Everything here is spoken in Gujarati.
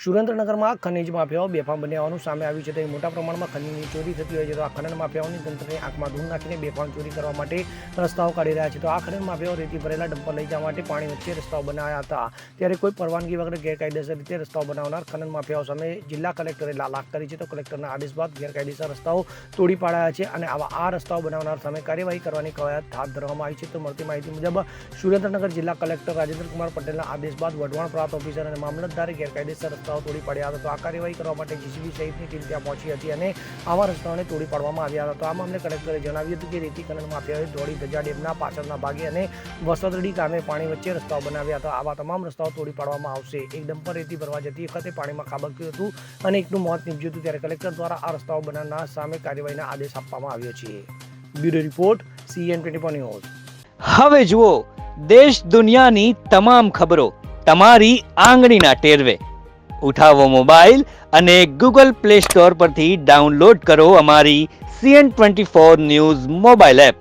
સુરેન્દ્રનગરમાં ખનીજ માફિયાઓ બેફામ બન્યા હોવાનું સામે આવ્યું છે. તો મોટા પ્રમાણમાં ખનીજની ચોરી થતી હોય છે. તો આ ખનન માફિયાઓની તંત્રની આંખમાં ધૂળ નાખીને બેફામ ચોરી કરવા માટે રસ્તાઓ કાઢી રહ્યા છે. તો આ ખનન માફિયાઓ રેતી ભરેલા ડમ્પર લઈ જવા માટે પાણી વચ્ચે રસ્તાઓ બનાવ્યા હતા. ત્યારે કોઈ પરવાનગી વગર ગેરકાયદેસર રીતે રસ્તાઓ બનાવનાર ખનન માફિયાઓ સામે જિલ્લા કલેક્ટરે લાલાક કરી છે. તો કલેક્ટરના આદેશ બાદ ગેરકાયદેસર રસ્તાઓ તોડી પાડાયા છે અને આ રસ્તાઓ બનાવનાર સામે કાર્યવાહી કરવાની કવાયત હાથ ધરવામાં આવી છે. તો મળતી માહિતી મુજબ સુરેન્દ્રનગર જિલ્લા કલેક્ટર રાજેન્દ્રકુમાર પટેલના આદેશ બાદ વઢવાણ પ્રાંત ઓફિસર અને મામલતદારે ગેરકાયદેસર રસ્તાઓ તોડી પાડ્યા હતા. તો આ કાર્યવાહી કરવા માટે જીસીબી સહિતની ટીમ ત્યાં પહોંચી હતી અને આવા રસ્તાઓને તોડી પાડવામાં આવ્યા હતા. તો આ મામલે કલેક્ટરે જણાવ્યું હતું કે રેતી ખનન માફિયાઓએ ધોળી ધજા ડેમના પાછળના ભાગે અને વસતરડી ગામે પાણી વચ્ચે રસ્તાઓ બનાવ્યા હતા. આવા તમામ રસ્તાઓ તોડી પાડવામાં આવશે. એક ડમ્પર રેતી ભરવા જતી વખતે પાણીમાં ખાબક્યું હતું અને એકનું મોત નીપજ્યું હતું. ત્યારે કલેક્ટર દ્વારા આ રસ્તાઓ બનાવનાર સામે કાર્યવાહીના આદેશ આપવામાં આવ્યો છે. Bureau report CN24 news. હવે જુઓ દેશ દુનિયાની તમામ ખબરો તમારી આંગળીના ટેરવે. ઉઠાવો મોબાઈલ અને Google Play Store પરથી ડાઉનલોડ કરો અમારી CN24 ન્યૂઝ મોબાઈલ એપ.